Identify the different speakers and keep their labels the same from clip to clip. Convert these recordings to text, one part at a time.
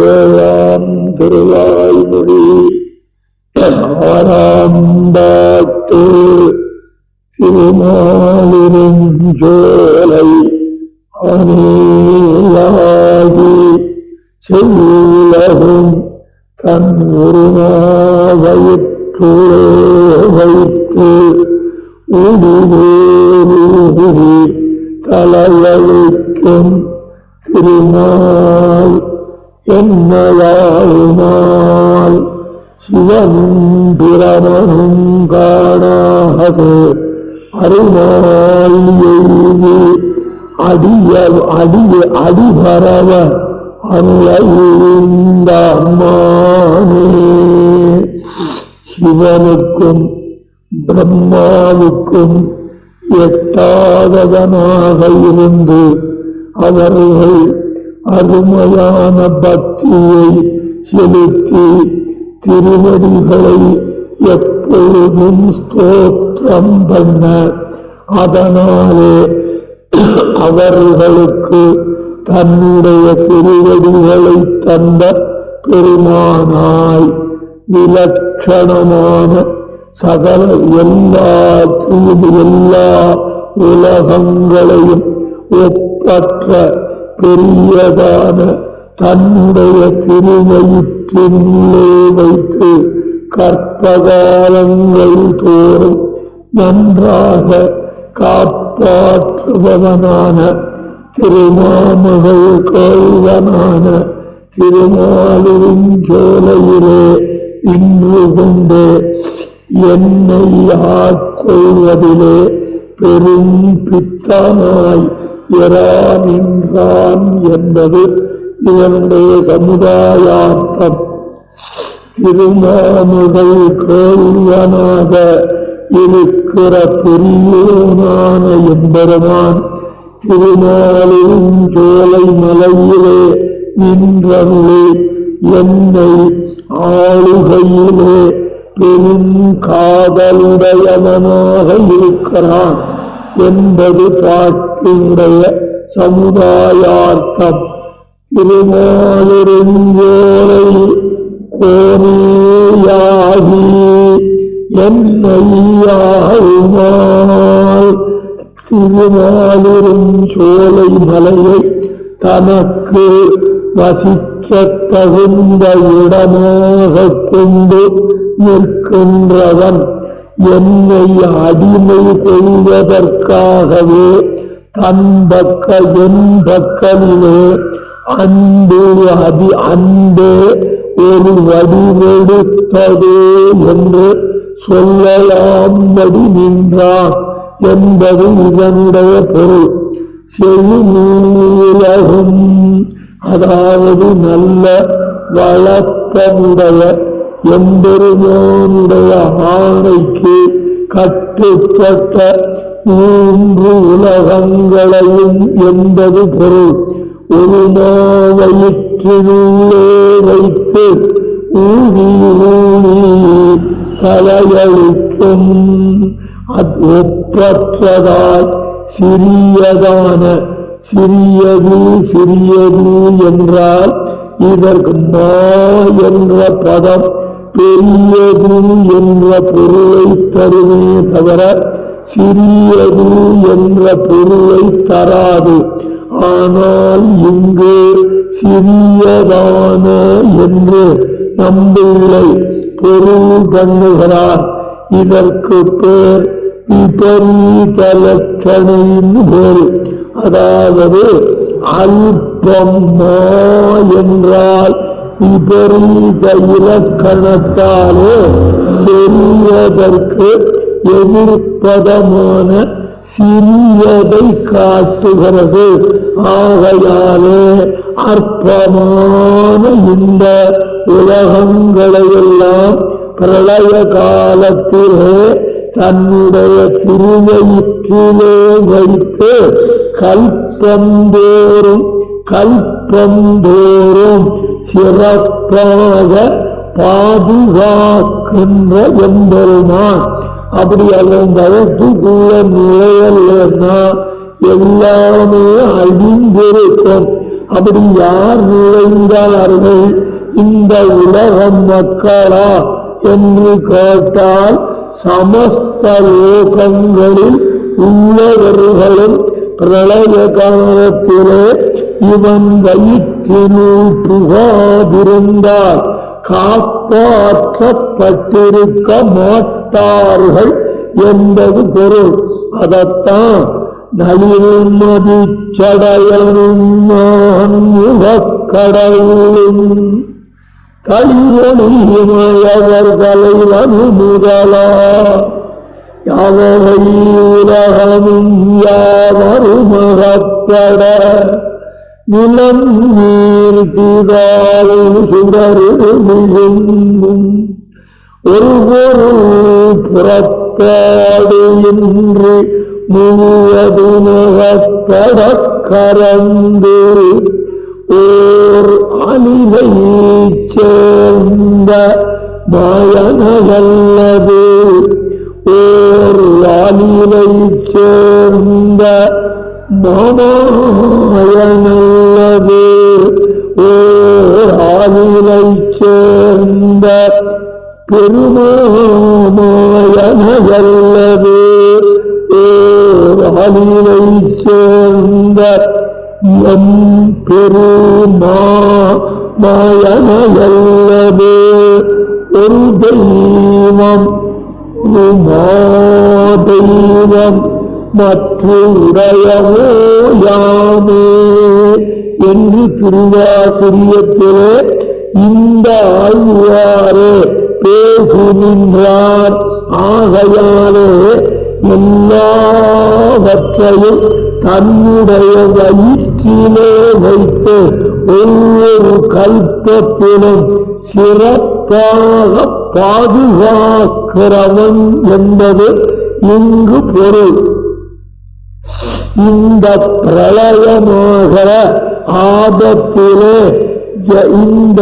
Speaker 1: ஏழாம் திருவாய்மொழி ஆறாம்பாட்டு திருமாலிருஞ்சோலை அணியாகி செல்லகும் தன் உருவயிற்று வைத்து உடிவேறி தலையளிக்கும் திருமால் என்னவாழ்நாள் சிவனும் பிரமனும் காணாது அருமால் எய்தி அடிபரவ அல்ல அம்மானே. சிவனுக்கும் பிரம்மாவுக்கும் எட்டாதவனாக இருந்து அவர்கள் அருமையான பக்தியை செலுத்தி திருவடிகளை எப்பொழுதும் ஸ்தோத்திரம் பண்ண அதனாலே அவர்களுக்கு தன்னுடைய திருவடிகளை தந்த பெருமானாய் விலட்சணமான சகல எல்லா உலகங்களையும் ஒப்பற்ற பெரியதான தன்னுடைய திருவயிற்றினுள்ளே வைத்து கற்பகாலங்கள் தோறும் நன்றாக காப்பாற்றுபவனான திருமாமகள் கோள்வனான திருமாலிருஞ்சோலையிலே இன்று கொண்டு என்னை ஆட்கொள்வதிலே பெரும் பித்தனாய் நின்றான் என்பது இதனுடைய சமுதாயார்த்தம். திருமாமகள் கோள்வனாக இருக்கிற பெரியோனான எம்பெருமான் திருமாலிருஞ்சோலை மலையிலே நின்றருளே என்னை ஆளுகையிலே பெரும் காதலுடையவனாக இருக்கிறான் என்பது பாட்டினுடைய சமுதாயார்த்தம். திருமாலிருஞ்சோலை கோனேயாகி என்னை ஆளுமால் திருமாலிருஞ்சோலை மலையை தனக்கு வசிக்க தகுந்த இடமாக கொண்டு நிற்கின்றவன் என்னை அடிமை கொள்வதற்காகவே தன் பக்க என் பக்கலிலே அன்பே ஒரு வடிவெடுத்ததே என்று சொல்லலாம்படி நின்றான் என்பது இதனுடைய பொருள். செழுநீலகும் அதாவது நல்ல வழக்கமுடைய எம்பெருமானுடைய ஆணைக்கு கட்டுப்பட்ட 3 உலகங்களையும் என்பது பொருள். ஒரு வயிற்றினுள்ளே வைத்து ஊழி தலையளிக்கும் ஒப்பற்றதாய் சிறியதான சிறியது என்றால் இதற்கு மா என்ற பதம் பெரியது என்ற பொருளை தருமே தவிர சிறியது என்ற பொருளை தராது. ஆனால் இங்கு சிறியதான என்று நம்பிள்ளை பொருள் பண்ணுகிறார். இதற்கு பேர் விபரீத லட்சணையின் பொருள். அதாவது அல்பம்மா என்றால் விபரீத இலக்கணத்தாலே பெரியதற்கு எதிர்ப்பதமான சிறியதை காட்டுகிறது. ஆகையாலே அற்பமான இந்த உலகங்களையெல்லாம் பிரளய காலத்திலே தன்னுடைய திருவயிற்றிலே வைத்து கல்பந்தோறும் சிறப்பாக பாதுகாக்கின்ற எம்பெருமான். அப்படி அவன் வயசுக்குள்ள நுழையல்னா எல்லாமே அழிந்திருக்கும். அப்படி யார் நுழைந்தார்கள் இந்த உலகம் மக்களா என்று கேட்டால் சமஸ்த லோகங்களில் உள்ளவர்களும் பிரளய காலத்திலே இவன் வயிற்றினுள் புகாதிருந்தால் காப்பாற்றப்பட்டிருக்க மாட்டார்கள் என்பது பொருள். அதத்தான் நளிர்மதி சடையனும் முகக்கடவுளும் களிரொளிமயவர்களை வனுமுதலா யாவகை உலகமும் யாவருமகப்பட நிலம் நீர் தீதாவும் சுடரும் ஒரு பொருள் புறப்பாடு இன்று முழுவதுமகப்பட கரந்து ஓர் அணிவை சேர்ந்த மாயனல்லது ஓர் அணிவை சேர்ந்த மாயனல்லது ஓர் அணிவை சேர்ந்த பெருமாயனல்லது ஓர் அணிவை சேர்ந்த எம் பெருமாயனல்லது ஒரு தெய்வம் தெய்வம் மற்றுடையவோ யாமே என்று திருவாசிரியத்திலே இந்த ஆழ்வாரே பேசி நின்றார். ஆகையாலே எல்லாவற்றையும் தன்னுடைய வயிற்றிலே வைத்து ஒவ்வொரு கல்பத்திலும் சிறப்பாக பாதுகாக்கிறவன் என்பது இங்கு பொருள். இந்த பிரளயமாகிற ஆபத்திலே இந்த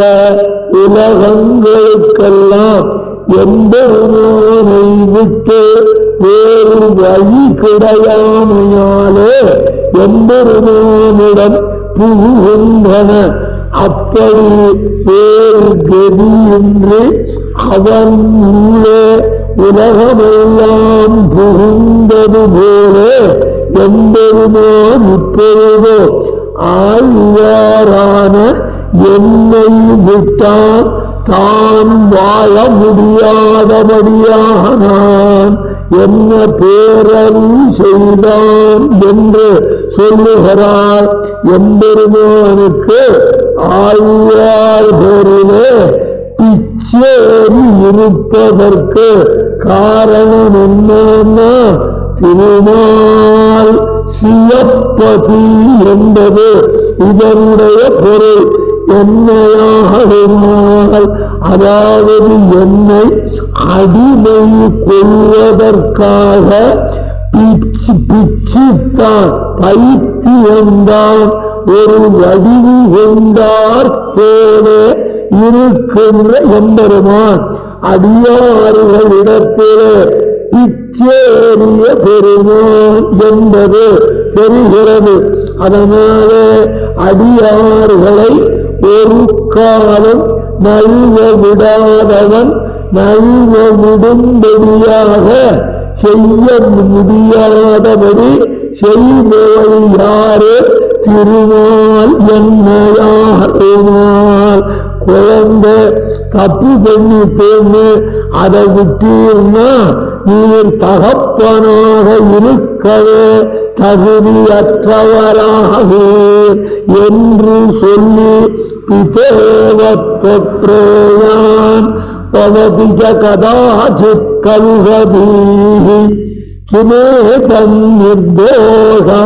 Speaker 1: உலகங்களுக்கெல்லாம் எம்பெருமானை விட்டு வேறு வழி கிடையாமையாலே எம்பெருமானிடம் புகுகின்றன. அப்படி வேறு கதியின்றி அவன் உள்ளே உலகமெல்லாம் புகுந்தது போல எம்பெருமான் இப்பொழுது ஆழ்வாரான என்னை விட்டான் தான் வாழ முடியாதபடியானான் என்ன பேரருள் செய்தான் என்று சொல்லுகிறார். எம்பெருமானுக்கு ஆழ்வார் பேரிலே பிச்சேறி இருப்பதற்கு காரணம் என்னன்னா திருமால் சிவப்பதி என்பது இதனுடைய பொருள். என்னையானால் அதாவது என்னை அடிமை கொள்வதற்காக பிச்சித்தான் பைத்தியம்தான் ஒரு வடிவு கொண்டார் போல இருக்கின்ற எம்பெருமான் அடியாறுகளிடத்திலே பிச்சேறிய பெருமான் என்பது தெரிகிறது. அதனாலே அடியார்களை ஒரு காலம் நல்வ விடாதவன் நல்வ விடும்படியாக செய்ய முடியாதபடி செய்பவள் யாரு? திருமால். என்னையாருமால் குழந்தை தப்பு பண்ணிட்டேன்னு அதை விட்டீர்னா நீர் தகப்பனாக இருக்கவே தகுதியற்றவராகீர் என்று சொல்லி பிதேவத்ரேயான் பவதிஜ கதாசித் கல்வதீஹி கிமேதம் நிர்தோஷா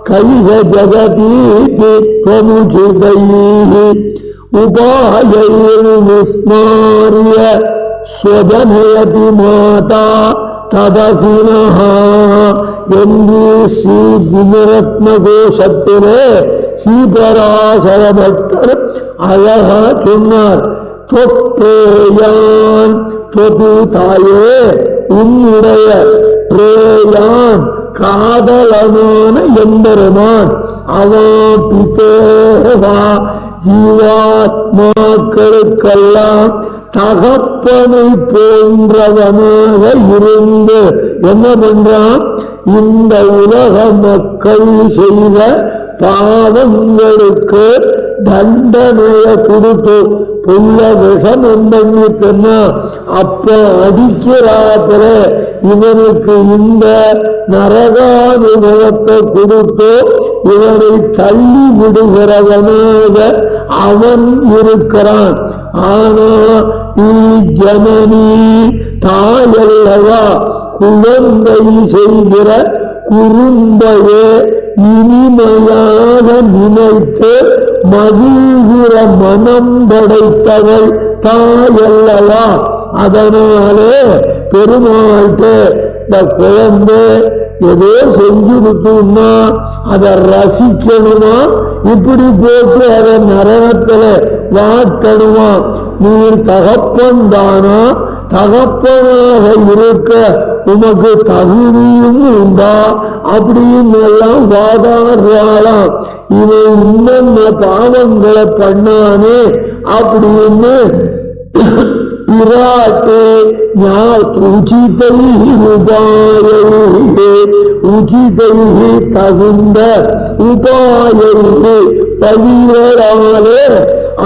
Speaker 1: கைவ ஜகதீதி த்வமுஜிதைஹி உபாயைர் விஸ்மார்ய ஸ்வஜனயதி மாதா ததசினஹா என்று ஸ்ரீ குணரத்ன கோஷத்திலே ஸ்ரீபராசர பக்தர் அழகா சொன்னார். தொற்றேயான் தொது தாயே உன்னுடைய பிரேயான் காதலமான எம்பெருமான் அவாபிதேவா ஜீவாத்மாக்களுக்கெல்லாம் தகப்பனை போன்றவனாக இருந்து என்ன பண்றான்? இந்த உலக மக்கள் செய்த பாவங்களுக்கு தண்டனையை கொடுத்து புள்ள விஷம் என்னன்னா அப்ப அடிக்கிறாப்புல இவனுக்கு இந்த நரகானுபவத்தை கொடுத்து இவனை தள்ளி விடுகிறவனாக அவன் இருக்கிறான். ஆனா நீ ஜனனி தாயல்லவா, குழந்தை செய்கிற குறும்பையே இனிமையாக நினைத்து மகிழ்கிற மனம் படைத்தவள் தாயல்லவா. அதனாலே பெருமாள்கிட்ட இந்த குழந்தை ஏதோ செஞ்சு கொடுத்தோம்னா அதை ரசிக்கணுமா, இப்படி போட்டு அதை நரகத்துல வாட்டணுமா? நீர் தகப்பன் தானா? தகப்பனாக இருக்க உமக்கு தகுதியும் உண்டா? அப்படின்னு எல்லாம் வாதாடுறாளாம். இவன் இன்னென்ன பாவங்களை பண்ணானே அப்படின்னு விராட்டே உச்சிதை உபாயே உச்சிதை தகுந்த உபாயே பழிகளாலே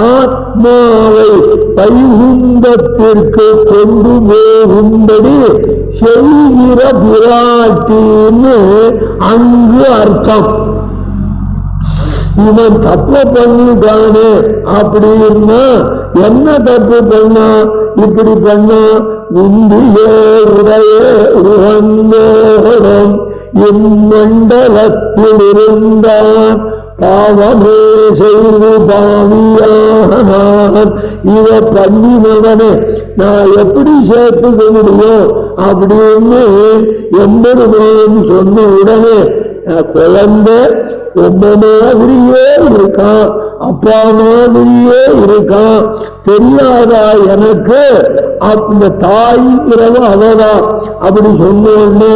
Speaker 1: ஆத்மாவை வைகுந்தத்திற்கு கொண்டு போகும்படி செய்கிற பிராட்டின்னு அங்கு அர்த்தம். இவன் தப்பு பண்ணிட்டானே அப்படின்னா என்ன தப்பு பண்ணா? இப்படி பண்ணா இந்தியே உடைய உகந்தோடம் இம்மண்டலத்தில் இருந்தான் பாவமே செய்து பாவியானான். இவ பண்ணினவனே நான் எப்படி சேர்த்துக்க முடியும் அப்படின்னு எம்பெருமான் சொன்ன உடனே குழந்தை ரொம்ப மாதிரியே இருக்கான், அப்பா மாதிரியே இருக்கான், தெரியாதா எனக்கு? அந்த தாய்ங்கிறவ அவதான். அப்படி சொன்னோடனே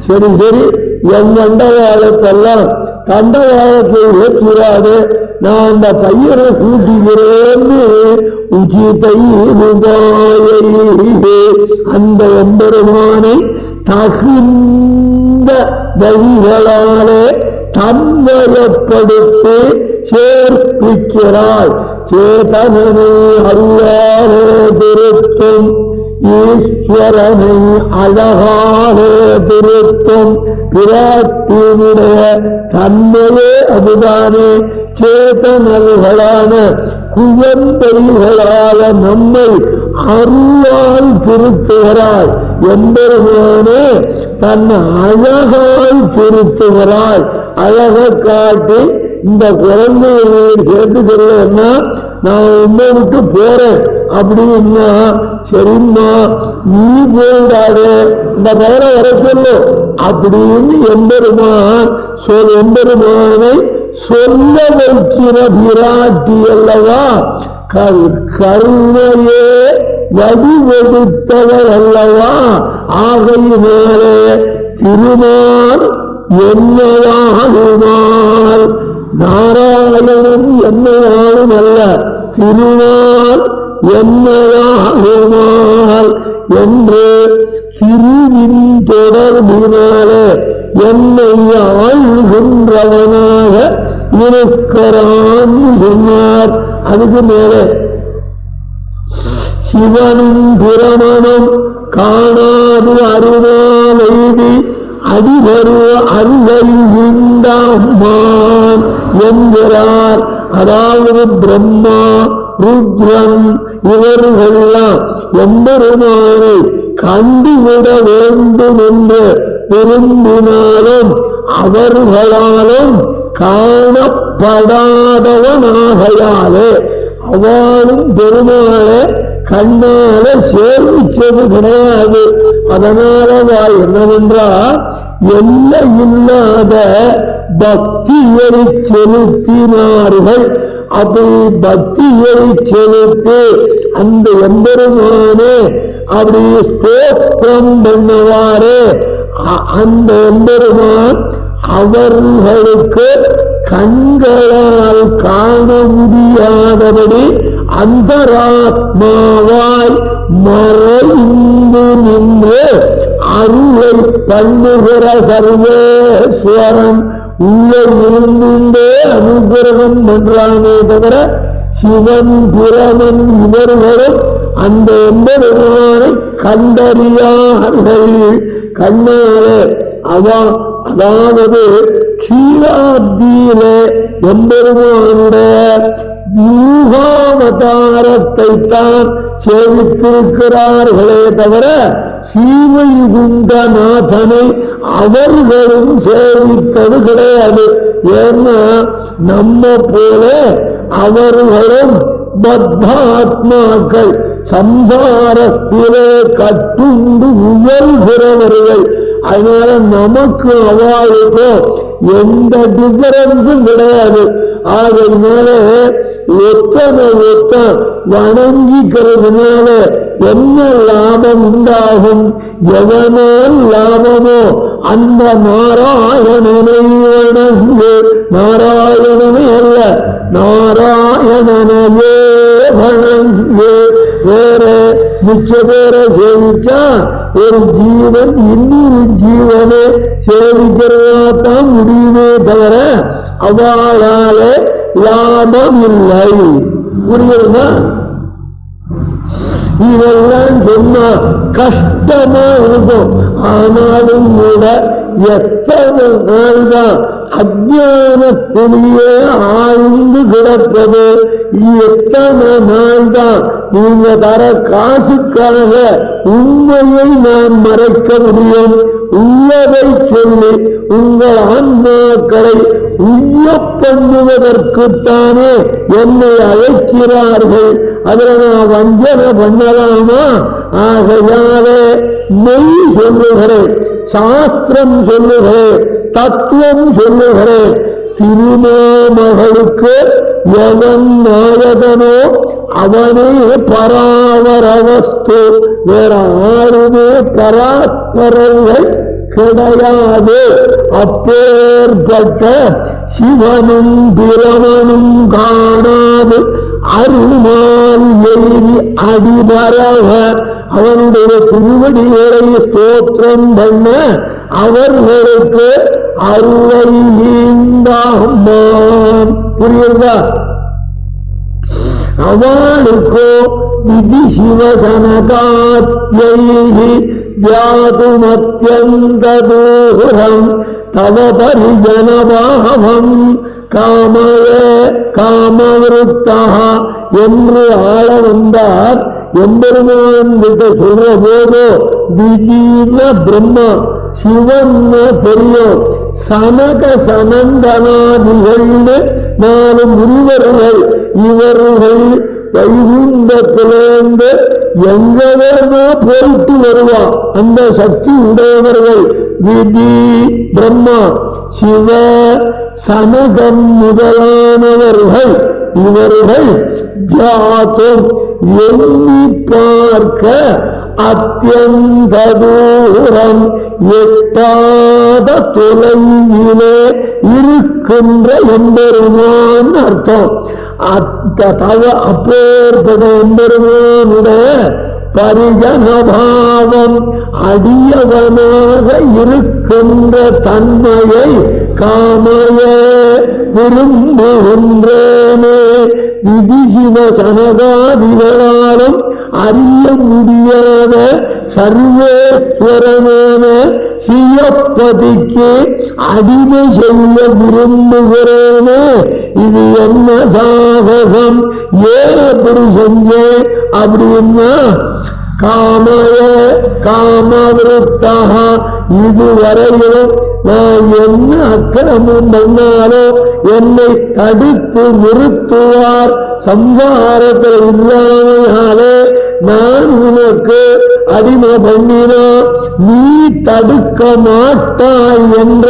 Speaker 1: சரி சரி என் தண்டவாளத்தெல்லாம் தண்டவாளத்தை ஏற்றுறாது, நான் அந்த பையனை கூட்டுகிறேன்னு உச்சிதை அந்த எம்பெருமானை தகுந்த வழிகளாலே தன்வயப்படுத்தி சேர்ப்பிக்கிறாள். சேதனனை அருளாலே திருத்தும் ஈஸ்வரனை அழகாலே திருத்தும் பிராட்டியினுடைய தன்மையே அதுதானே. சேதனர்களான குழந்தைகளால நம்மை அருளால் திருத்துகிறாள். எம்பெருமானே தன் அழகால் திருத்துகிறாள். அழகை காட்டி இந்த குழந்தையை சேர்த்துக்கிறேன்னா நான் உன்னை விட்டு போறேன் அப்படின்னா சரிம்மா நீ போயிடாதே இந்த பெயரை வர சொல்லு அப்படின்னு எம்பெருமான் எம்பெருமானை சொல்ல வைக்கிற பிராட்டி அல்லவா. கருணையே வடிவெடுத்தவர் அல்லவா. ஆகையினாலே திருமால் என்னையாளுமால் நாராயணன் என்னையாளும் அல்ல, திருமால் என்னையாளுமால் என்று திருவின் தொடர்பினாலே என்னை ஆழ்கின்றவனாக இருக்கிறான் சொன்னார். அதுக்கு மேலே சிவனும் பிரமணம் காணாது அருணாலைவி அடிவருவ அருளையுண்டாம்மான் என்கிறார். அதாவது பிரம்மா ருத்ரன் இவர்களெல்லாம் எம்பெருமானை கண்டுவிட வேண்டும் என்று விரும்பினாலும் அவர்களாலும் காணப்படாதவனாகையாலே அவளும் பெருமாளை கண்ணால சேமிச்சது கிடையாது. அதனால என்னவென்றா எல்லை இல்லாத பக்தியை செலுத்தினார்கள். அப்படி பக்தியை செலுத்தி அந்த எம்பெருமானே அப்படி ஸ்தோத்திரம் பண்ணுவாரே அந்த எம்பெருமான் அவர்களுக்கு கண்களால் காண முடியாதபடி அந்தராத்மாவாய் மறைந்து நின்று அருளை பண்ணுகிற சர்வேஸ்வரன் உள்ளே இருந்தே அனுகிரகம் பண்றானே தவிர சிவன் பிரமன் இவர்களும் அந்த எம்பெருமானை கண்டறியார்கள். கண்ணாலே அதாவது கீழாப்தியிலே எம்பெருமானுடைய யூகாவதாரத்தை தான் சேவித்திருக்கிறார்களே தவிர ஸ்ரீவைகுண்டநாதனை அவர்களும் சேவித்தது கிடையாது. ஏன்னா நம்ம போல அவர்களும் பத்தாத்மாக்கள் சம்சாரத்திலே கட்டுண்டு உயர்கிறவர்கள். அதனால நமக்கு அவளுக்கும் எந்த டிஃபரன்ஸும் கிடையாது. ஆகையினால ஒத்தனை வணங்கிக்கிறதுனால என்ன லாபம் உண்டாகும்? எவனால் லாபமோ அந்த நாராயணனை வணங்கு. நாராயணனே அல்ல, நாராயணனையே வணங்கு. வேற மிச்ச பேரை சேவிச்சா ஒரு ஜீவன் இன்னொரு ஜீவனை சேவிக்கிறதாத்தான் முடியுமே தவிர அவளால லாபம் இல்லை. புரியுதுமா? இதெல்லாம் சொன்னா கஷ்டமா இருக்கும். ஆனாலும் கூட எத்தனை நாள் தான் அஜானத்திலேயே ஆழ்ந்து கிடப்பது? எத்தனை நாள் தான் நீங்க தர காசுக்காக உண்மையை நான் மறைக்க முடியும்? உள்ளதை சொல்லி உங்கள் ஆன்மாக்களை உய்ய பண்ணுவதற்குத்தானே என்னை அழைக்கிறார்கள். அதில் நான் வஞ்சனை பண்ணலாமா? ஆகையாலே மெய் சொல்லுகிறேன், சாஸ்திரம் சொல்லுகிறேன், தத்துவம் சொல்லுகிறேன். திருமாமகளுக்கு எவன் நாயகனோ அவனே பராவரவஸ்து. வேற ஆறுமே பராத்பரங்கள் கிடையாது. அப்பேற்பட்ட சிவனும் பிரமனும் காணாது அருமால் எழுதி அடிபரவ அவனுடைய திருவடிகளை ஸ்தோத்திரம் பண்ண அவர்களுக்கு அருளை நீந்தாமாம். புரியுதா? அவளுக்கோ விதி சிவசனகாத்யை ஜாதுமத்யந்த தூரம் தவ பரிஜனபாவம் காமய காமவிருத்தா என்று ஆள வந்தார். எம்பெருமான் கிட்ட சொல்ற போது திடீர்ன பிரம்மா சிவன் தெரியும். சனக சனந்தனாதிகள்னு 4 முனிவர்கள். இவர்கள் வைகுண்டத்திலிருந்து எங்க வேணா போயிட்டு வருவான். அந்த சக்தி உடையவர்கள் விதி பிரம்மா சிவ சனகம் முதலானவர்கள். இவர்கள் ஜாத்தும் எண்ணி பார்க்க அத்தியந்த தூரம் எட்டாத தொலைவிலே இருக்கின்ற எம்பெருமான் அர்த்தம். அப்பேற்பட்ட எம்பெருமானுடைய பரிஜனபாவம் அடியவனாக இருக்கின்ற தன்மையை காமைய விரும்புகின்றேனே. விதி சிவ சனகாதிகளாலும் அறிய முடியாத சர்வேஸ்வரனான சிவப்பதிக்கு அடிமை செய்ய விரும்புகிறேனே. இது என்ன சாகசம்? ஏன் அப்படி செஞ்ச அப்படின்னா காமய காமவிருத்தாக இதுவரையிலும் நான் என்ன அக்கிரமம் பண்ணாலும் என்னை தடுத்து நிறுத்துவார். சம்சாரத்தில் இல்லாமையாலே நான் உனக்கு அடிமை பண்ணினா நீ தடுக்க மாட்டாய் என்ற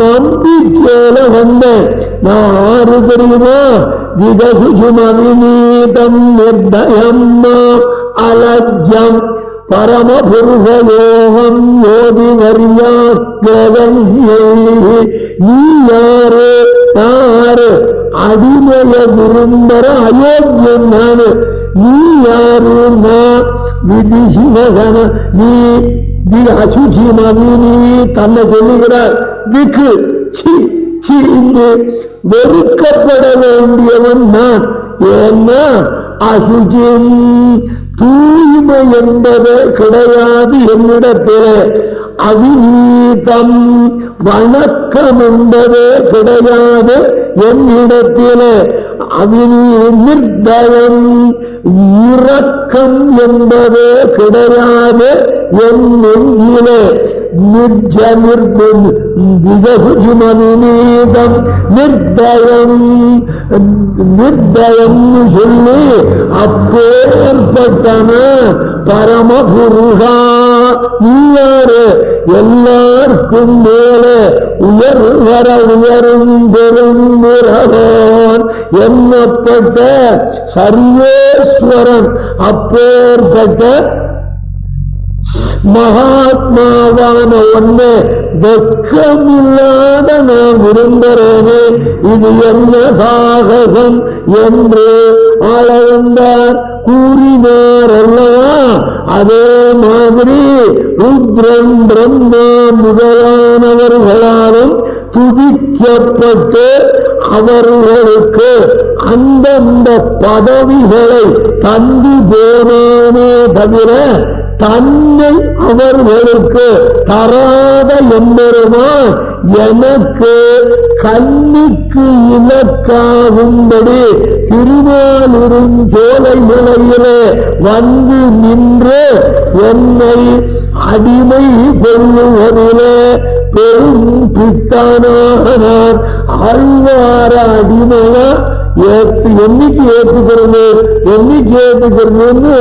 Speaker 1: நம்பிக்கையில வந்தேன். நான் ஆறு தெரியுமா? விதசுமவிநீதம் நிர்தயம் அலஜ்யம் பரமபுருஷயோகம் யோதி வரியாக்கிரதன்யை நீ யாரு யாரு அடிமைய விரும்பர அயோக்கியம் நானு நீ யாருன்னா விதி சிவசன நீ அசுச்சி மதினி தன்னை சொல்லுகிறார் திக்கு இங்கு வெறுக்கப்பட வேண்டியவன் நான் ஏன்னா அசுச்சின் தூய்மை என்பது கிடையாது என்னிடத்திலே அவிநீதம் வணக்கம் என்பது கிடையாது என்னிடத்திலே நிர்தயம் இரக்கம் என்பது கிடையாது என் நெஞ்சிலே நிர்ஜனிர்பம் நிர்தயம் நிர்தயம் சொல்லி அப்பேற்பட்டன பரமபுருஷா நீயாரு எல்லாருக்கும் மேலே உயர்வர உயரும் பெருந்திரவோன் என்னப்பட்ட சர்வேஸ்வரன் அப்பேற்பட்ட மகாத்மாவான ஒண்ணு வெக்கமில்லாத நான் விரும்புகிறேனே இது என்ன சாகசம் என்று ஆளவந்தார் கூறினார் அல்லவா அதே மாதிரி ருத்ரன் பிரம்மா முதலானவர்களாலும் துதிக்கப்பட்டு அவர்களுக்கு அந்தந்த பதவிகளை தந்து போனானே தவிர தன்னை அவர்களுக்கு தராத எம்பெருமான் எனக்கு கண்ணுக்கு இலக்காகும்படி திருமாலிருஞ்சோலை நிலையிலே வந்து நின்று என்னை அடிமை கொள்ளுவதிலே பெரும் பித்தானாக நான் ஆழ்வார அடிமையா என்னைக்கு ஏற்றுக்கிறது என்னைக்கு ஏற்றுக்கிறதுன்னு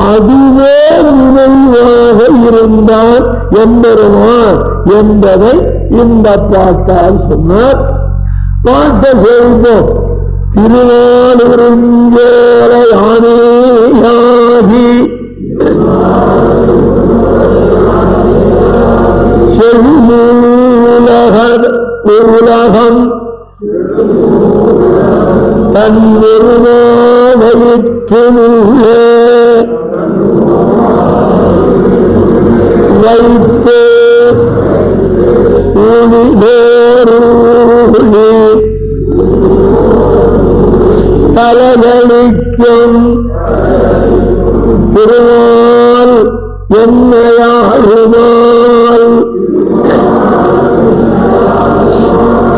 Speaker 1: அதுவே நினைவாக இருந்தான் எம்பெருமான் என்பதை இந்த பாட்டால் சொன்னார். பாட்டை செய்வோம். திருவாளூருஞ்சோலை ஆணையாகி உலகம் தன்னிருமாவயிற்றுள்ளே வைத்து உளிதோரூழி தலைகளிக்கும் திருவால் என்னையாளுமால்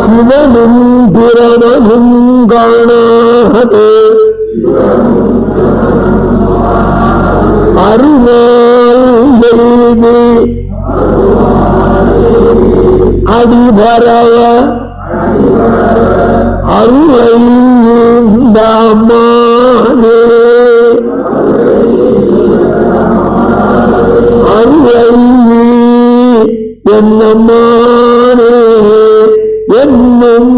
Speaker 1: சிவனும் பிரமனும் காணாதே அருவால் எழுதி அடிபரவ அருளை அம்மானே அருளை என்னம்மானே என்னும்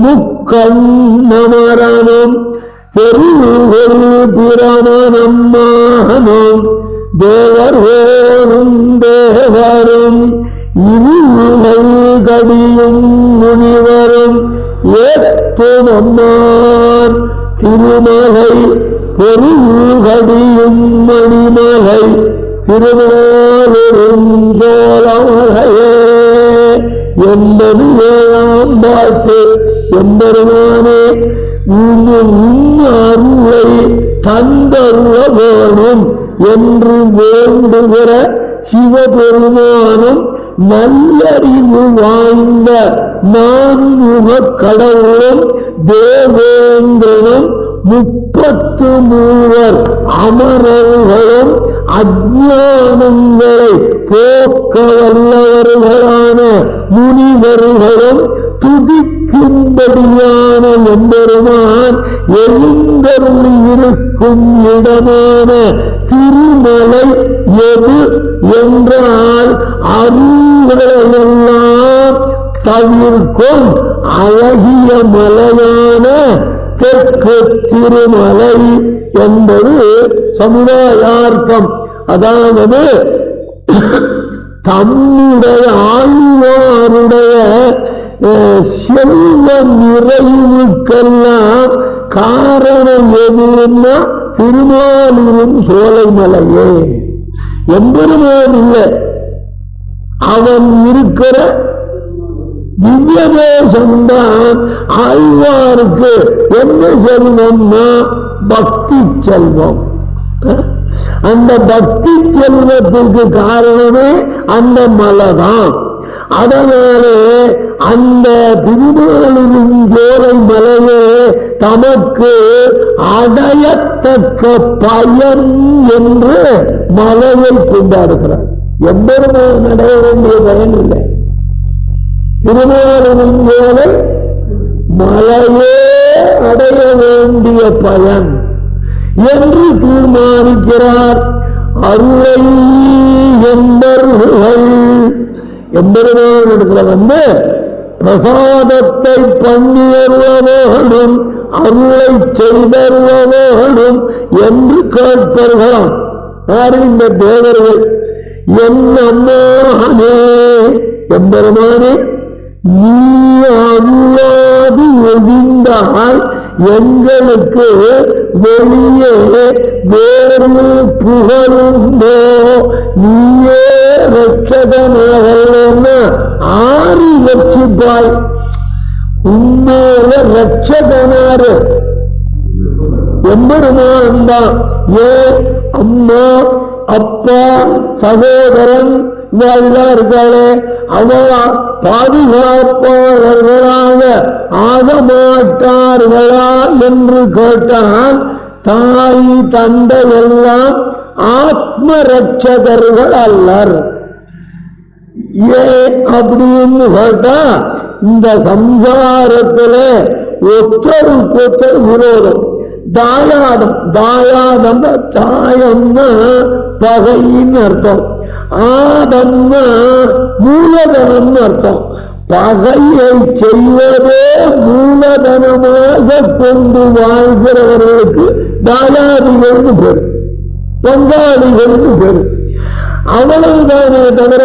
Speaker 1: முக்கம் நமரனும் பெருகொரு பிரமனம்மானும் தேவரோரும் தேவரும் கடியும் முனிவரும் ஏற்றும் அம்மான் திருமலை பெருகடியும் மணிமலை திருமாலும் சோழமலையே என்பது ஏழாம் பாட்டு. எம்பெருமானே அருளை தந்தருள வேணும் என்று வேண்டுகிற சிவபெருமானும் நல்லறிவு வாய்ந்த நான்முகக் கடவுளும் தேவேந்திரனும் 33 அமரர்களும் அஞ்ஞானங்களை போக்க வல்லவர்களான முனிவர்களும் துதிக்கும்படியான எம்பெருமான் எழுந்தருளி இருக்கும் இடமான திருமலை எது என்றால் அருள்களெல்லாம் தவிர்க்கும் அழகிய மலையான தெற்கு திருமலை என்பது சமுதாயார்த்தம். அதாவது தம்முடைய ஆழ்வாருடைய செல்வ நிறைவுக்கெல்லாம் காரணம் எதுன்னா திருமாலிரும் சோலைமலையே. எம்பெருமான் இல்லை, அவன் இருக்கிற திவ்ய தேசம்தான் ஆழ்வாருக்கு என்ன செல்வம்னா பக்தி செல்வம். அந்த பக்தி செல்வத்துக்கு காரணமே அந்த மலைதான். அதனாலே அந்த திருமாலிரும் ஜோலை மலையே தமக்கு அடையத்தக்க பயன் என்று மலையை கொண்டாடுகிறார். எம்பெருமான் அடைய வேண்டிய பயன் இல்லை, திருமாலிரும் ஜோலை மலையே அடைய வேண்டிய பயன் என்று தீர்மானிக்கிறார். அருளை என்பர்கள் எம்பெருமானிடத்துல பிரசாதத்தை பண்ணியருளவோடும் அருளை செய்தருளவோடும் என்று கேட்பார்களாம். யாரு? இந்த தேவர்கள். என் அம்மானே எம்பெருமானே, நீ அருளாது ஒழிந்தால் எங்களுக்கு வெளியே வேறு புகழுண்டோ? நீயே ரட்சகனாக ஆறு ரட்சிப்பாய். உண்மையில ரட்சகனாரு எம்பெருமான் தான். ஏன் அம்மா அப்பா சகோதரன் இவெல்லாம் இருக்காளே, அவளா பாதுகாப்பாளர்களாக ஆக மாட்டார்களா என்று கேட்டால் தாய் தந்தை எல்லாம் ஆத்ம ரட்சகர்கள் அல்லர். ஏன் அப்படின்னு கேட்டா இந்த சம்சாரத்துல ஒத்தருக்கொத்தர் விரோதம். தாயாதம் தாயாதம் தாயம்னா பகைன்னு அர்த்தம், ஆதம்னா மூலதனம் அர்த்தம். பகையை செய்வதே மூலதனமாக கொண்டு வாழ்கிறவர்களுக்கு தாயாதிகள்னு பேர், பங்காளிகள்னு பேர். அவ்வளவுதானே தவிர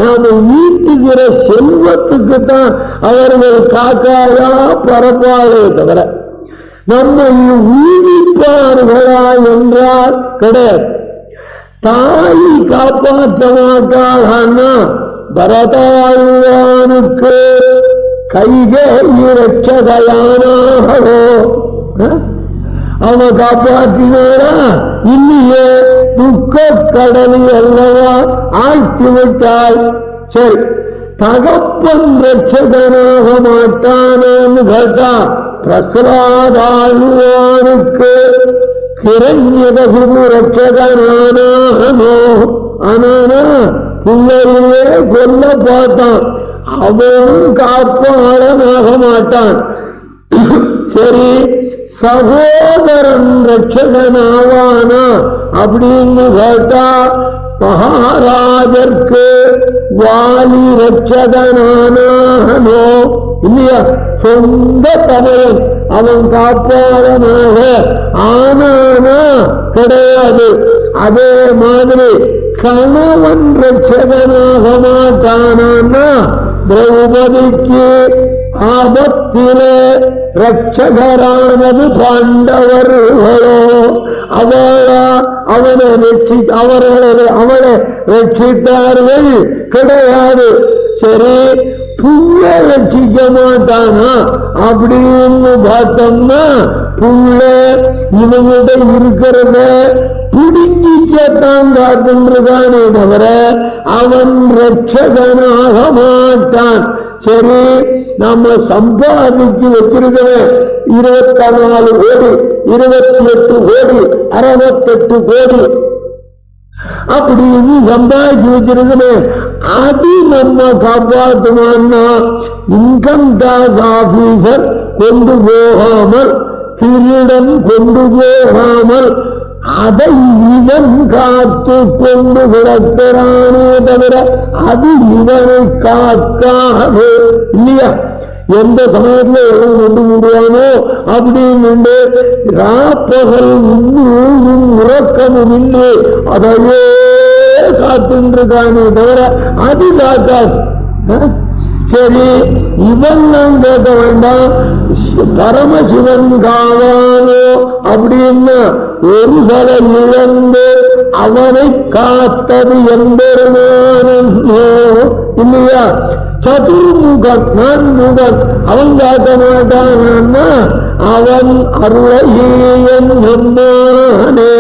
Speaker 1: நாம ஈட்டுகிற செல்வத்துக்குத்தான் அவர்கள் காக்காயா பரப்பாளே தவிர நம்மை ஊழிப்பார்களா என்றால் கிடையாது. தாய் காப்பாற்ற மாட்டாளா? பரதாழ்வானுக்கு கைகேயி ரட்சகயானாகவோ அவன் காப்பாற்றினாரா? இல்லையே, துக்க கடலை அல்லவா ஆழ்த்தி விட்டாள். சரி, தகப்பன் ரட்சகனாக மாட்டானு கேட்டா பிரகலாதாழ்வானுக்கு கிரண்யகசிபு ரட்சகனானோ? ஆனா பிள்ளையே கொல்ல பார்த்தான், அவனும் காப்பாளனாக மாட்டான். சரி, சகோதரன் ரட்சகனாவானா அப்படின்னு கேட்டா மகாராஜர்க்கு வாலி ரட்சகனானோ? இல்லையா? சொந்த தமையன் அவன் காப்பாளனாக ஆனானா? கிடையாது. அதே மாதிரி கணவன் ரட்சகனாக மாட்டானா? திரௌபதிக்கு ஆபத்திலே ரட்சகரானது பாண்டவர்களோ? அவளை ரட்சித்தார்கள்? கிடையாது. சரி, புள்ள ரட்சிக்க மாட்டானா அப்படின்னு பார்த்தோம்னா புள்ள இவங்கிட்ட இருக்கிறத புடிஞ்சிக்கத்தான் காத்துன்றதானே தவிர அவன் ரட்சகனாக மாட்டான். சரி, நம்ம சம்பாதிச்சு வச்சிருக்கிறேன் 24 கோடி 28 கோடி 68 கோடி அப்படின்னு சம்பாதிச்சு வச்சிருக்கிறேன். அது நம்ம காப்பாற்றுமான்னா இன்கம் டாக்ஸ் ஆபீசர் கொண்டு போகாமல், திருடன் கொண்டு போகாமல் அதை இவன் காத்து கொண்டு கிடக்கிறானே தவிர அது இவனை காக்காது. இல்லையா? எந்த சமயத்துல எவன் கொண்டு விடுவானோ அப்படின்னு ராப்பகல் உறக்கமும் இன்றி அதையே காத்துருக்கானே தவிர அது காக்காது. சரி, இவன் நான் கேட்க வேண்டாம், பரமசிவன் காவானோ அப்படின்னு ஒரு சில இழந்து அவனை காத்தது என்போ இல்லையா? சதுர்முகன் நான்முகன் அவன் காட்ட மாட்டான், அவன் அருளையன் நம்மானே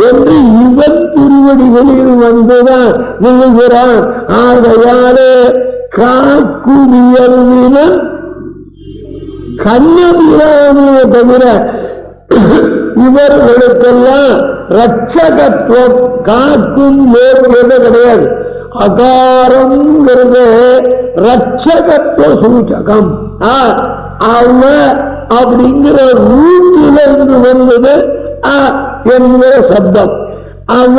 Speaker 1: என்று இவன் திருவடிகளில் வந்துதான் விழுகிறான். ஆகையாலே காக்குவியல்வினன் கண்ணபிரானே தவிர இவர்களுக்கெல்லாம் ரட்சகத்துவம் காக்கும் ஏற்பது கிடையாது. அகாரங்கிறது ரட்சகத்துவ சூச்சகம். அவ அப்படிங்கிற ரூட்டில இருந்து வந்தது என்கிற சப்தம். அவ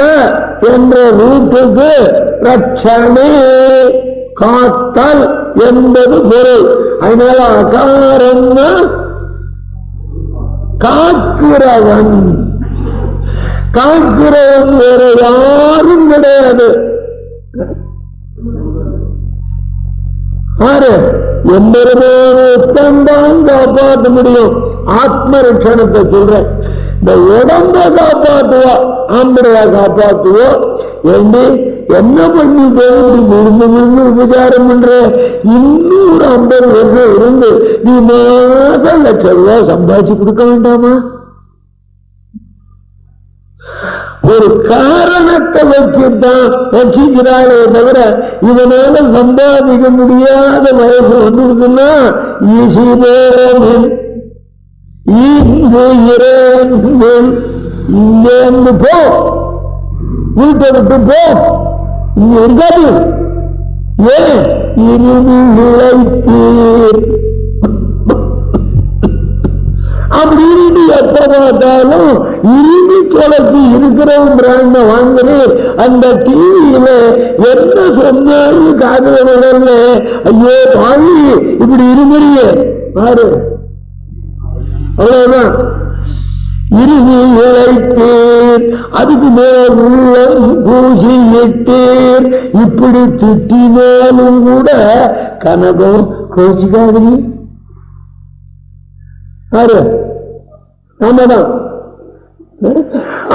Speaker 1: என்ற ரூட்டுக்கு ரட்சணே காத்தல் என்பது பொருள். அதனால அகாரம்னா காக்கிறவன். காக்கிறவன் வேற யாரும் கிடையாது. எம்பெருமானத்தான் காப்பாற்ற முடியும். ஆத்ம ரட்சணத்தை சொல்றேன். இந்த உடம்ப காப்பாற்றுவா, ஆம்பரையா காப்பாற்றுவோ என்று என்ன பண்ணி போயிருந்து உபச்சாரம் பண்ற? இன்னொரு 50 வருஷம் இருந்து நீ மாசம் ₹1,00,000 சம்பாதிச்சு கொடுக்க வேண்டாமா? ஒரு காரணத்தை வச்சுதான் ரட்சிக்கிறாளே தவிர இவனால சம்பாதிக்க முடியாத வயசு வந்துருக்குன்னா ஈசினேன் இங்கேருந்து போ, வீட்டை விட்டு போ, இங்க இருக்காது. ஏன் இறுதி இழைத்தீர் அப்படின்னு எப்ப பார்த்தாலும் இறுதி கொலைக்கு இருக்கிறவன் பிராண்ட வாங்குறேன். அந்த டிவியில என்ன சொன்னாலும் காதல விடல. ஐயோ பாவி இப்படி இருக்கிறீங்க பாரு, அவ்வளவுதான். இறுதி இழைத்தீர், அதுக்கு மேல் உள்ளம் பூசி இட்டீர். இப்படி திட்டினாலும் கூட கனகம் கோச்சிக்காதீங்க பாரு, ஆமாதான்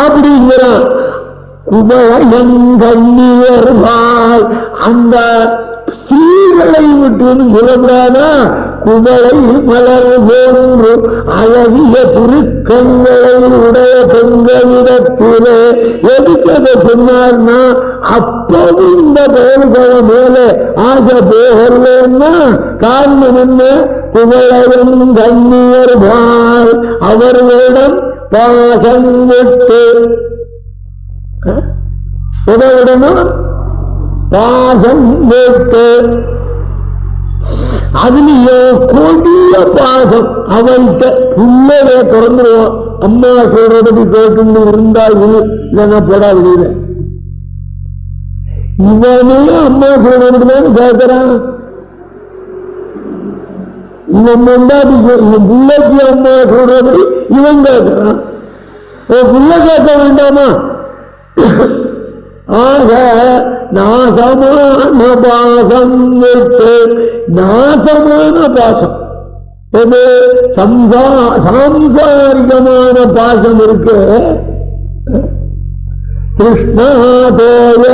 Speaker 1: அப்படிங்கிறான். குமரங்கண்ணியர்வாள் அந்த ஸ்திரீகளை விட்டு சொல்லப்படாதா? குமரை மலர் போன்று அழகிய திருக்கங்களை உடைய பெண்களிடத்திலே எதுக்கதை சொன்னார்னா, அப்பவும் இந்த பெயர்களை மேல ஆசை போகலன்னா காரணம் என்ன? குமரன் கண்ணியர்வாள் அவர்களிடம் பாசம் விட்டு உதவிடணும், பாசம் விட்டு அதுலயோ கொடிய பாசம் அவன்கிட்ட புள்ளவே திறந்துருவோம். அம்மா சொல்றபடி கேட்டு இருந்தால் இல்லைன்னா போடா வெளியில. இவனே அம்மா சொல்றபடிதான் கேட்கிறான். இவன் பிள்ளைக்கு அம்மா சொல்றபடி இவன் கேட்கிறான். புள்ள கேட்க வேண்டாமா? ஆக நாசமான பாசம் விட்டு, நாசமான பாசம் இது சாம்சாரிகமான பாசம் இருக்கு. கிருஷ்ணாதேய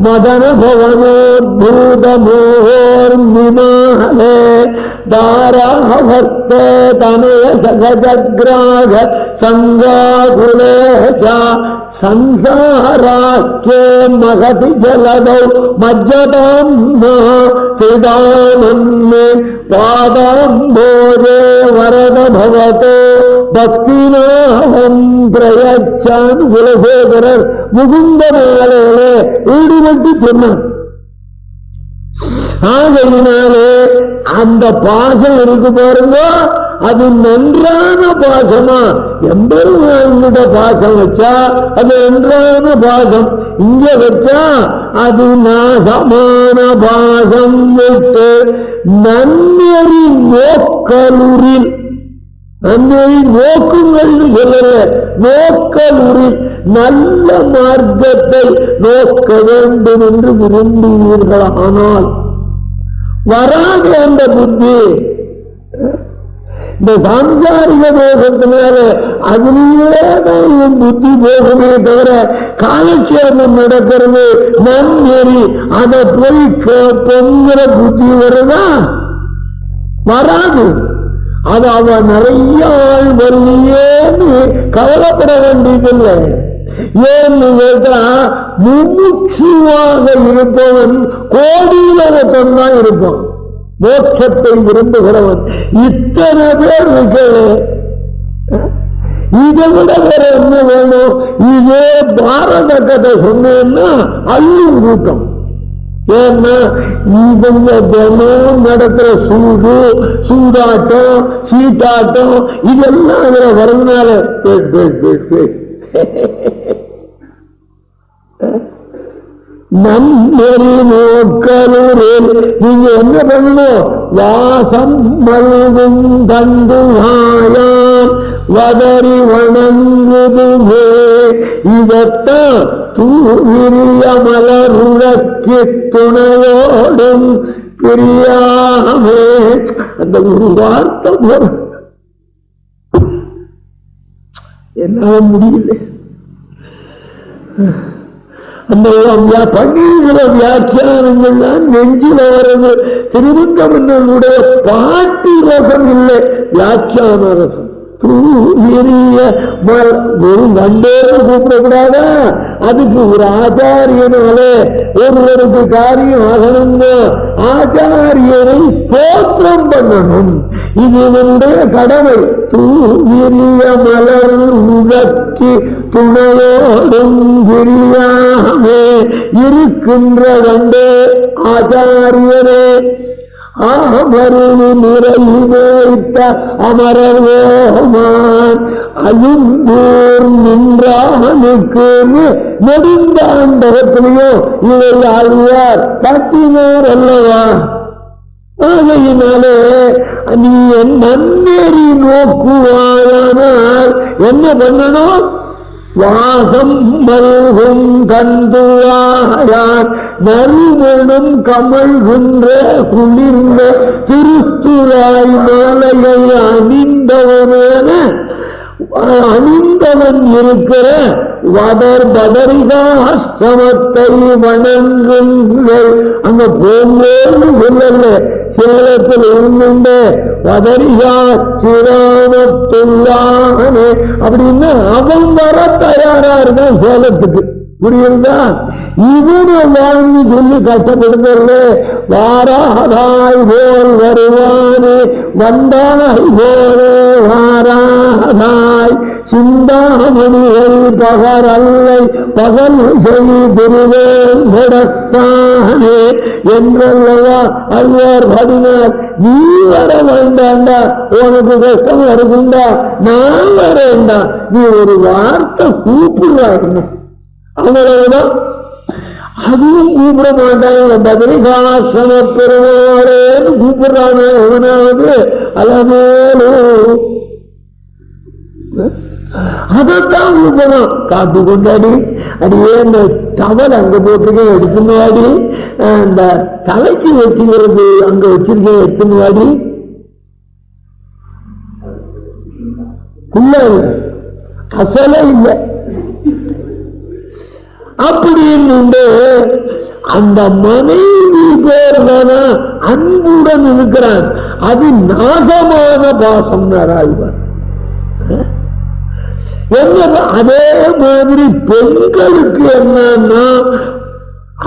Speaker 1: மதன பவனோத்பூதமோர்மிமாலே தாராவர்த்த தனய சகஜக்ராக சங்காகுலேச்சா संसाराख्ये महति जलदौ मज्जतान्मे पादाम्बोजे वरद भवतो भक्तिनाहं प्रयच्छान குலசேகரர் முகுந்த மேலையிலே ஈடுபட்டு சொன்னார். ஆகையினாலே அந்த பாசம் இருக்கு பாருங்க, அது நன்றான பாசமா? எம்பெருமான்கிட்ட பாசம் வச்சா அது நன்றான பாசம், இங்க வச்சா அது நாசமான பாசம் விட்டு நன்னெறி நோக்கலுரில் நன்னெறி நோக்குங்கள்னு சொல்லல, நோக்கலுறி நல்ல மார்க்கத்தை நோக்க வேண்டும் என்று விரும்புவீர்கள். ஆனால் வராது அந்த புத்தி. இந்த சாம்சாரிக தோஷத்தினால அதுலேயே புத்தி போகுமே தவிர காலட்சேபம் நடக்கிறது நன்னெறி அதை போய் கேட்போங்கிற புத்தி வருதா? வராது. அது அவ நிறைய ஆள் வருவியேன்னு கவலைப்பட வேண்டியதில்லை. ஏன்னு கேட்டா முமுட்சுவாக இருப்பவன் கோடியிலவன் தான் இருப்பான். மோட்சத்தை விரும்புகிறவன் இத்தனை பேர் இருக்கிறது. இதை விட வேற என்ன வேணும்? இதே பாரத கதை சொன்னேன்னா அள்ளும் கூட்டம். ஏன்னா இவங்க தினம் நடத்துற சூடு, சூதாட்டம், சீட்டாட்டம் இதெல்லாம் அதுல வரதுனால நன்னெறி நோக்கலூரில் நீங்க என்ன பண்ணணும்? வாசம் மல்கும் தந்துவாயாம் வதறி வணங்குதுவே. இதத்தான் தூவிரிய மலருழக்கு துணையோடும் பிரியாமே. அந்த ஒரு வார்த்தை என்னால முடியல. அந்த பண்ணுகிற வியாக்கியானங்கள்லாம் நெஞ்சில வருது. திருவங்கமன்னனுடைய பாட்டி ரசம் இல்லை, வியாக்கியான ரசம். தூவிரிய வெறும் வண்டேன்னு கூப்பிடக்கூடாதா? அதுக்கு ஒரு ஆச்சாரியனாலே ஒருவருக்கு காரியம் ஆகணுங்க. ஆச்சாரியனை ஸ்தோத்திரம் பண்ணணும். இது என்னுடைய கடமை. தூவிரிய மலர் உழக்கி துணையோடும் பிரியாமே இருக்கின்ற வண்டே ஆச்சாரியரே. அமருளி நிறைவேற்ற அமரவோமான் அயுந்தூர் நின்றானுக்கு நெடுந்தாண்டகத்திலேயோ இவை ஆழ்வார் காட்டினார் அல்லவா? ஆகையினாலே நீ நன்னெறி நோக்குவாயானால் என்ன பண்ணணும்? வாசம் மல்கும் கந்துவாயான் நறுமணம் கமழ்கின்ற குளிர்ந்த திருத்துழாய் மாலையை அணிந்தவன் இருக்கிற வதர் பதரிகாஷ்டமத்தை வணங்குங்கள். அங்க போங்கோன்னு சொல்லல, சேலத்தில் இருந்துண்டு வதரிகா சிராமத்துள்ளானே அப்படின்னு அவன் வர தயாரா இருக்கான் சேலத்துக்கு. புரியுதா? இவனை வாங்கி சொல்லி கஷ்டப்படுதல்ல. வாராதாய் போல் வருவானே வந்தாய் போலே வாராதாய் சிந்தாமணிகள் பகர் அல்லை பகல் செய்திருவேண்டத்தானே என்றல்லவா அல்வார் பாடினார். நீ வர வேண்டாண்டா, உனக்கு கஷ்டம் வருதுண்டா, நான் வரேண்டா, நீ ஒரு வார்த்தை கூப்பிடுவாங்க அவ்வளவுதான். அதுவும் கூப்பிட மாட்டாங்க. பத்ரிகாசன பெருமாளேன்னு கூப்பிடுறாங்க. எவனாவது அலமேலு அதைத்தான் கூப்பிடணும். காப்பி கொண்டாடி அடியே இந்த டவல் அங்க போட்டுக்க எடுத்துனாடி, இந்த தலைக்கு வச்சுக்கிறது அங்க வச்சிருக்கேன் எடுத்துனாடி. இல்ல கசல இல்லை அப்படின்னு அந்த மனைவி பேர் அன்புடன் இருக்கிறான். அது நாசமான பாசம் ஆழ்வார். அதே மாதிரி பெண்களுக்கு என்னன்னா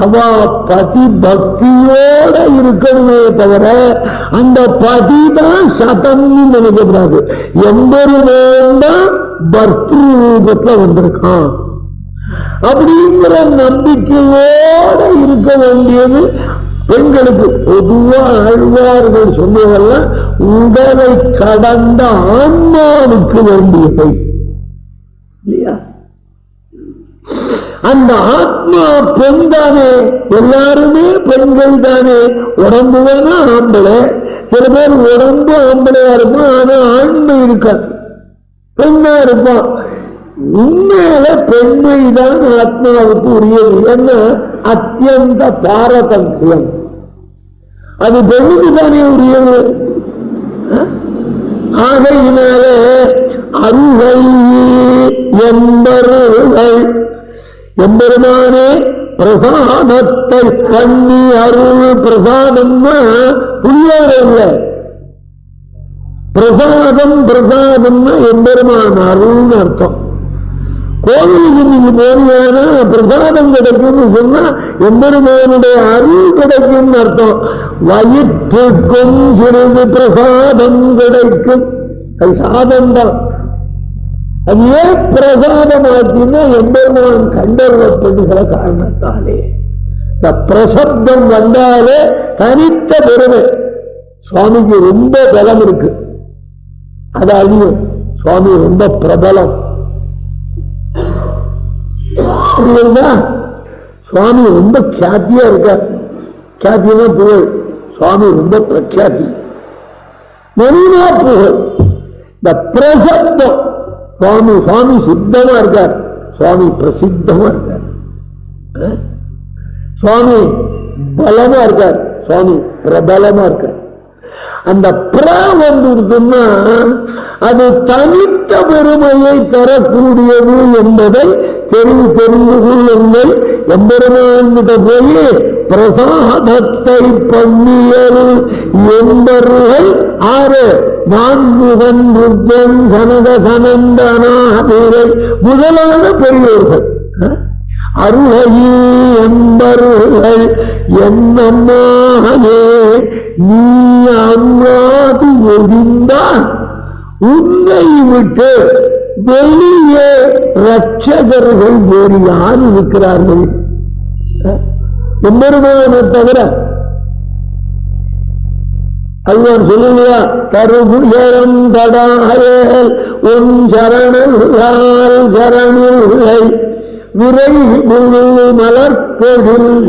Speaker 1: அவ பதி பக்தியோட இருக்கணுமே தவிர அந்த பதிதான் சதம்னு நினைக்கக்கூடாது. எம்பெருமான் பர்த்தூபத்துல வந்திருக்கான் அப்படிங்கிற நம்பிக்கையோட இருக்க வேண்டியது பெண்களுக்கு. பொதுவா ஆழ்வார்கள் சொன்னதெல்லாம் உடலை கடந்த ஆன்மாவுக்கு வேண்டியவை இல்லையா? அந்த ஆத்மா பெண் தானே, எல்லாருமே பெண்கள் தானே. உடம்பு வேணா ஆம்பளை, சில பேர் உடம்பு ஆம்பளையா இருப்பான், ஆனா ஆண்மை இருக்காது, பெண்ணா இருப்பான். உண்மையில பெண்மை தான் ஆத்மாவுக்கு உரியது. என்ன அத்தியந்த பாரதந்தியம், அது பெண்ணுக்கு தானே உரியது. ஆகையினாலே அருகை என்பர்கள் எம்பெருமானே பிரசாதத்தை பண்ணி அருள். பிரசாதம்னா புரியாத இல்லை, பிரசாதம் பிரசாதம்னா எம்பெருமான் அருள்னு அர்த்தம். கோவிலுக்கு நீங்க போனீங்கன்னா பிரசாதம் கிடைக்கும்னு சொன்னா எம்பெருமானுடைய அருள் கிடைக்கும்னு அர்த்தம். வயிற்றுக்கும் சிறிது பிரசாதம் கிடைக்கும், அது சாதம் தான். அது ஏன் பிரசாதமாக்கினா எம்பெருமான் கண்டறியப்படுகிற காரணத்தாலே. இந்த பிரசப்தம் வந்தாலே தனித்த பெருமை. சுவாமிக்கு ரொம்ப பலம் இருக்கு, அது அழியும். சுவாமி ரொம்ப பிரபலம். சுவாமி ரொம்ப கியாத்தியா இருக்கார். கியாத்தியா புகழ், சுவாமி ரொம்ப பிரக்யாத்தி, நிறைய புகழ். இந்த பிரசப்தம் சுவாமி, சுவாமி சித்தமா இருக்கார், சுவாமி பிரசித்தமா இருக்கார். சுவாமி பலமா இருக்கார், சுவாமி பிரபலமா இருக்கார். அந்த பிர வந்துன்னா அது தனித்த பெருமையை தரக்கூடியது என்பதை தெரிந்து கொள்ளுங்கள். எம்பெருமான்கிட்ட போய் பிரசாதத்தை பண்ணியல் என்பர்கள் ஆறு நான்முகன் புத்தன் சனத சனந்தனாதிரை முதலான பெரியோர்கள். அருளையே என்பர்கள் என்னம்மானே நீ அம்மாது ஒழிந்தான் உன்னை விட்டு வெளியே ரட்சகர்கள் வேறு யார் இருக்கிறார்கள்? எம்பெருமானை தவிர. அதுதான் சொல்லுவா, கருபுயரம் தடாயல் உன் சரணால் சரணில்லை விரை முழு மலர்பொழில்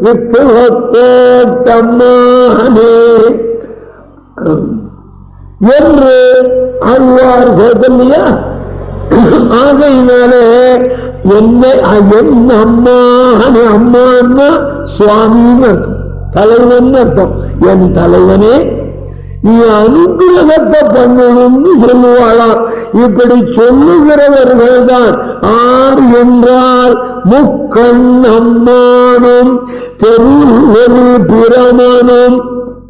Speaker 1: வித்துவத்தம்மானே என்று ஆழ்வார் கேட்கலையா? ஆகையினாலே என்னை என் அம்மானே, அம்மான்னா சுவாமின்னு அர்த்தம், தலைவன் அர்த்தம். என் தலைவனே நீ அனுகிரகத்தை பண்ணணும்னு சொல்லுவாளாம். இப்படி சொல்லுகிறவர்கள் தான் ஆர் என்றால் முக்கண் அம்மானும் தெருவெளி பிரமனும்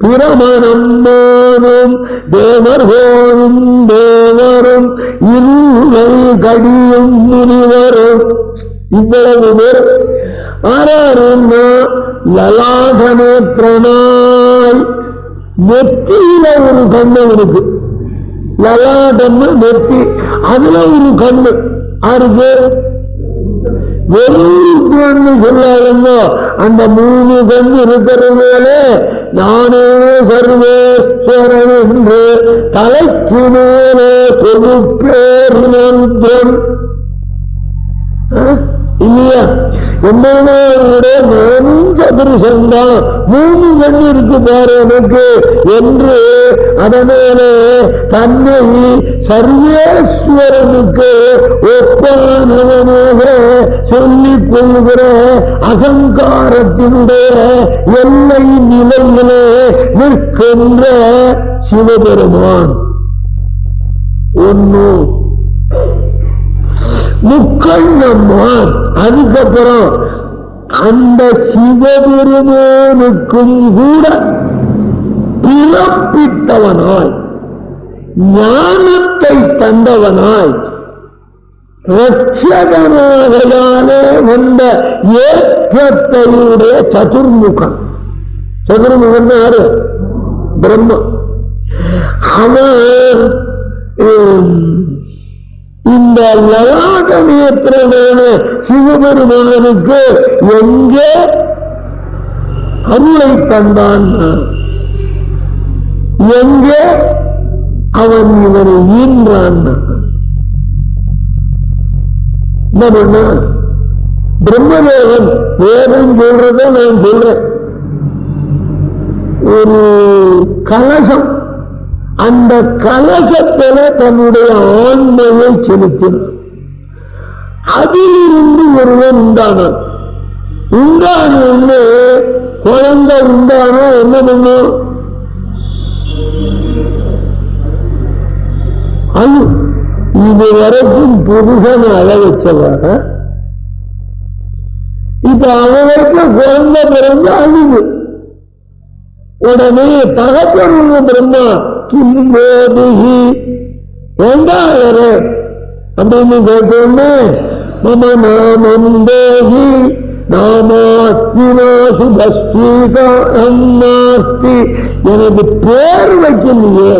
Speaker 1: பிரமணம்மானும் தேவர்கோளும் தேவரும் இல்லை கடியும் முனிவரும். இவ்வளவு பேர் ஆறாருன்னா லலாடனேற்றனாய் நெத்தியில ஒரு கண்ணு இருக்கு. லலாடம்னு நெத்தி, அதுல ஒரு கண்ணு ஆருக்கு வெறும் சொல்லாருங்க. அந்த மூணு கண் இருக்கிறதுனால நானே சர்வேஸ்வரன் என்று தலைக்கு மேலே பொறுப்பேறு நன்றன் இல்லையா? என்னுடைய நானும் சதுரசந்தான், மூணு கண் இருக்கு பாரு எனக்கு என்று அதனாலே தன்னை சர்வேஸ்வரனுக்கு ஒப்பானவனாக சொல்லிக் கொள்கிற அகங்காரத்தினுடைய எல்லை நிலையிலே நிற்கின்ற சிவபெருமான் ஒன்னு முக்கண்ணம்மான். அதுக்கப்புறம் அந்த சிவபெருமானுக்கும் கூட பிறப்பித்தவனாய் ஞானத்தை தந்தவனாய் ரட்சகனாகையாலே வந்த ஏற்றத்தையுடைய சதுர்முகன். சதுர்முகன் யாரு? பிரம்ம. அவன் இந்த லலாடநேத்திரனான சிவபெருமானுக்கு எங்கே அருளை தந்தான்? எங்கே அவன் இவனை ஈன்றான்? என்ன பண்ண? பிரம்மதேவன் வேதம் சொல்றத நான் சொல்றேன். ஒரு கலசம், அந்த கலசத்தில தன்னுடைய ஆண்மையை செலுத்தினார். அதிலிருந்து ஒருவன் உண்டானான். உண்டான குழந்தை உண்டானோ என்ன பண்ணும்? அது இதுவரைக்கும் புருஷன் அழ வச்சவாக இப்ப அவருக்கு குழந்தை பிறந்து அழுது. உடனே தகப்பருவ பிரம்மா கிம்போதுகி வேண்டாம் அப்படின்னு கேட்டோன்னு மம நாமம் தேகி நாமாஸ்தி எனக்கு பேர் வைக்கலையே,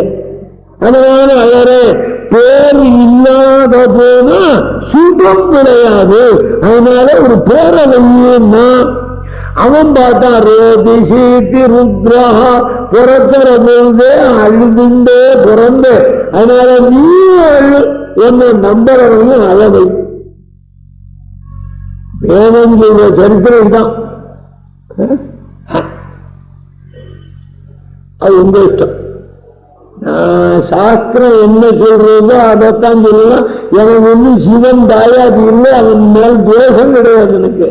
Speaker 1: அதனால அழறே. பேர் இல்லாத போனா சுகம் கிடையாது, அதனால ஒரு பேரை வையன்னா அவன் பார்த்தா ரோதிஷீதி ருத்ரஹா பிறக்கிறதே அழுதுண்டே பிறந்து, அதனால நீ அழு என்ன நம்புறவங்க அழவை. வேதங்களுடைய சரித்திரம் தான், அது உங்க இஷ்டம். சாஸ்திரம் என்ன சொல்றதோ அதைத்தான் சொல்லலாம். எனக்கு வந்து சிவன் தாயாது இல்லை, அவன் மேல் துவேஷம் கிடையாது எனக்கு.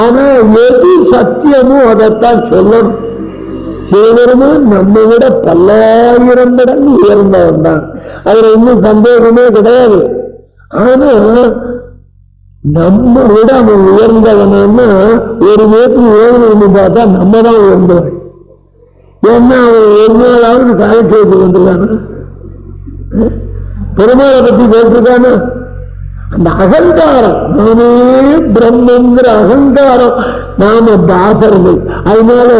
Speaker 1: ஆனா எது சத்தியமோ அதைத்தான் சொல்லணும். சிவபெருமான் நம்ம விட பல்லாயிரம் மடங்கு உயர்ந்தவன் தான், அதுல இன்னும் சந்தேகமே கிடையாது. ஆனா நம்ம விட அவன் உயர்ந்தவனா ஒரு நேரத்தில் உயர்ந்து பார்த்தா நம்ம தான் உயர்ந்தவன். ஏன்னா அவன் ஒரு நாளாவது காலட்சேபத்துக்கு வந்துருக்கானா, பெருமாளை பத்தி பேசிருக்கானா? அந்த அகங்காரம், நானே பிரம்மங்கிற அகங்காரம் நாம தாசர்கள். அதனால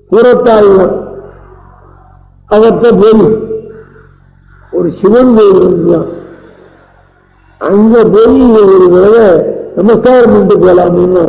Speaker 1: புறத்தாழ்வான் அவர்கிட்ட போய் ஒரு சிவன் கோயில் இருந்தான், அங்க போய் ஒரு நமஸ்காரம் பண்ணிட்டு போலாம்னு